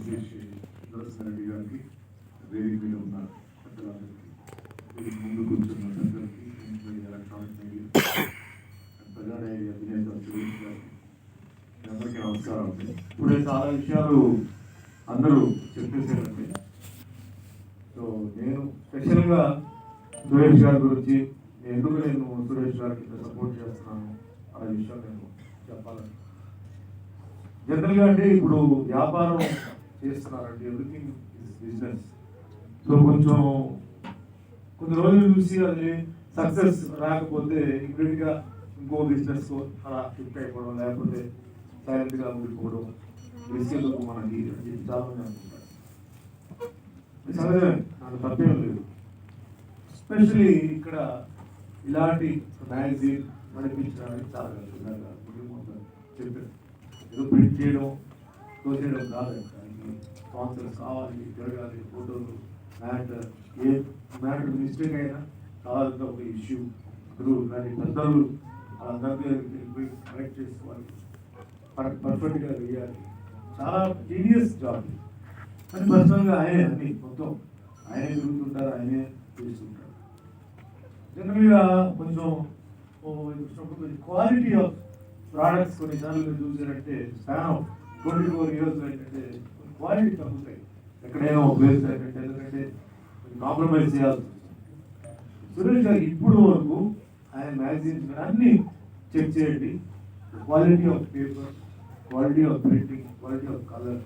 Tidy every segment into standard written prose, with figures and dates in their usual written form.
రెడ్డి గారికి, వేదిక మీద ఉన్న పెద్దలందరికీ, ముందు కూర్చున్న పెద్దలకి, ఎలక్ట్రానిక్ మీడియా, ప్రజా డైరీ అధినేత సురేష్ గారికి అందరికీ నమస్కారం. ఇప్పుడే చాలా విషయాలు అందరూ చెప్పేసారండి. సో నేను స్పెషల్గా సురేష్ గారి గురించి ఎందుకు నేను సురేష్ గారికి సపోర్ట్ చేస్తున్నాను అనే విషయం నేను చెప్పాలని. జనరల్గా అంటే ఇప్పుడు వ్యాపారం చేస్తున్నారండి, ఎవ్రీథింగ్ ఇస్ బిజినెస్. సో కొంచెం కొన్ని రోజులు చూసి అది సక్సెస్ రాకపోతే ఇమ్మీడియట్గా ఇంకో బిజినెస్ అలా షిఫ్ట్ అయిపోవడం, లేకపోతే సైలెంట్గా ఉండిపోవడం, రిస్క్ మనకి చాలా మంది అనుకుంటారు. సహజమే, నాకు తప్పేం లేదు. ఎస్పెషలీ ఇక్కడ ఇలాంటి మ్యాగజైన్ నడిపించడానికి చాలా చెప్పారు. ఏదో ప్రింట్ చేయడం, తోచేయడం కాదు. స్పాన్సర్స్ కావాలి, జరగాలి, ఫోటోలు, మ్యాటర్, ఏ మ్యాటర్ మిస్టేక్ అయినా కావాలంటే ఒక ఇష్యూ కానీ పెద్దలు వాళ్ళందరికీ వెళ్ళిపోయి కరెక్ట్ చేసుకోవాలి, పర్ఫెక్ట్గా వేయాలి. చాలా జీనియస్ జాబ్. కానీ పర్సనల్గా ఆయనే అన్ని మొత్తం ఆయనే తిరుగుతుంటారు, ఆయనే చేస్తుంటారు. జనరల్గా కొంచెం క్వాలిటీ ఆఫ్ ప్రోడక్ట్స్ కొన్నిసార్లు మీరు చూసారంటే స్పాన్ ఆఫ్ 24 years ఏంటంటే క్వాలిటీ తగ్గుతాయి. ఎక్కడైనా ఒక ప్లేస్ ఏంటంటే ఎందుకంటే కాంప్రమైజ్ చేయాల్సి వస్తుంది. సురేష్ గారు ఇప్పుడు వరకు ఆయన మ్యాగజైన్స్ అన్ని చెక్ చేయండి. Quality of paper, quality of printing, quality of colour,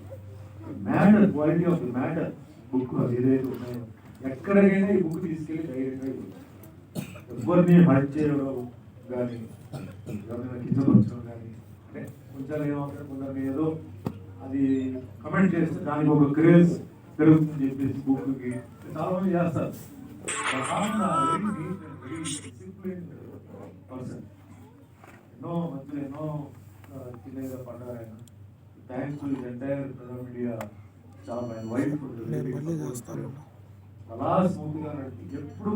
matter, quality of the matter, book ఏదైతే ఉన్నాయో ఎక్కడికైనా ఈ బుక్ తీసుకెళ్ళి ధైర్యంగా ఎవరిని హర్ట్ చేయడం కానీ, ఎవరైనా కించపరచడం కానీ, అంటే కొంచెం ఏమంటారు, కొందరిని ఏదో అది కమెంట్ చేస్తే దానికి ఒక క్రేజ్ పెరుగుతుందని చెప్పేసి బుక్కి చాలా మంది చేస్తారు. పర్సన్ ఎన్నో మధ్యలో ఎన్నో చిన్నగా పడ్డారు ఆయన. థ్యాంక్స్ టు ఎంటైర్ ప్రజా మీడియా స్టాఫ్ అండ్ వైఫ్ చాలా స్మూత్గా నడిపి ఎప్పుడు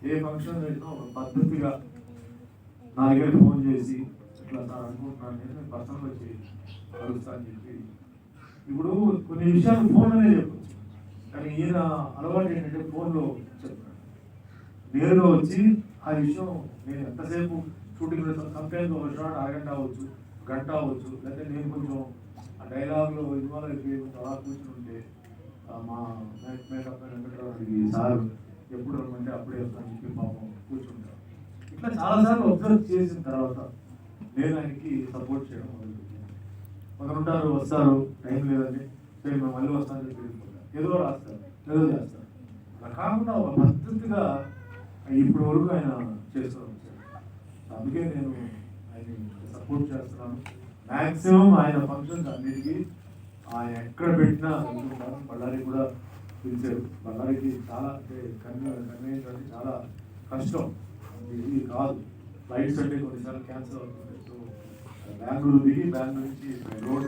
ఏ ఫంక్షన్ చేసినా ఒక పద్ధతిగా నా దగ్గర ఫోన్ చేసి ఇట్లా సార్ అనుకుంటున్నాను, నేను పర్సనల్ వచ్చి కలుస్తా అని చెప్పి. ఇప్పుడు కొన్ని విషయాలు ఫోన్లోనే చెప్పచ్చు, కానీ ఈయన అలవాటు ఏంటంటే ఫోన్లో చెప్తాను. నేరుగా వచ్చి ఆ విషయం నేను ఎంతసేపు షూటింగ్ కంపెనీ ఒక షాట్ అరగంట అవ్వచ్చు, గంట అవ్వచ్చు, లేకపోతే నేను కొంచెం ఆ డైలాగ్లో ఇన్వాల్వ్ అయిపోయి అలా కూర్చుంటే మా మేకప్ వెంకటరావు అడిగి సార్ ఎప్పుడు రమ్మంటే అప్పుడే వస్తాను చెప్పి పాపం కూర్చుంటారు. ఇట్లా చాలాసార్లు అబ్జర్వ్ చేసిన తర్వాత నేను ఆయనకి సపోర్ట్ చేయడం మొదలుపెట్టాను. కొందరుంటారు, వస్తారు, టైం లేదని సరే మేము మళ్ళీ వస్తానని చెప్పి వెళ్ళిపోతారు, ఏదో రాస్తారు, ఏదో చేస్తారు. అలా కాకుండా ఒక పద్ధతిగా ఇప్పటి వరకు ఆయన చేస్తూ వచ్చారు. అందుకే నేను ఆయన సపోర్ట్ చేస్తున్నాను. మ్యాక్సిమం ఆయన ఫంక్షన్స్ అన్నిటికీ ఆయన ఎక్కడ పెట్టినా వెళ్తుంటారు. బళ్ళారి కూడా పిలిచారు. బళ్ళారికి చాలా అంటే కన్వీనియంట్ అంటే చాలా కష్టం, ఇది కాదు. ఫ్లైట్స్ అంటే కొన్నిసార్లు క్యాన్సిల్ అవుతుంది. సో బెంగళూరు దిగి బెంగళూరు నుంచి రోడ్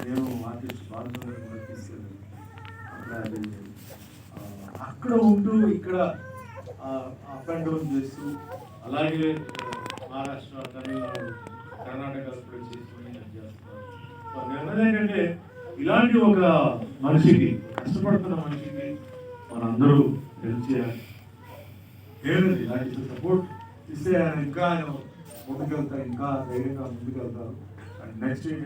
నేను ఆర్టిస్ట్ బాలసుబ్రహ్మణ్యం కూడా తీసుకెళ్ళాను. అక్కడ ఉంటూ ఇక్కడ అప్ అండ్ డౌన్ చేస్తూ, అలాగే మహారాష్ట్ర, తమిళనాడు, కర్ణాటక కూడా చేసుకుని చేస్తున్నారు. సో నిర్ణయం ఏంటంటే ఇలాంటి ఒక మనిషికి, కష్టపడుతున్న మనిషికి మనందరూ హెల్ప్ చేయాలి. లేదండి ఇలాంటి సపోర్ట్ ఇస్తే ఆయన ఇంకా ఆయన ముందుకెళ్తారు, ఇంకా ధైర్యంగా ముందుకెళ్తారు. And next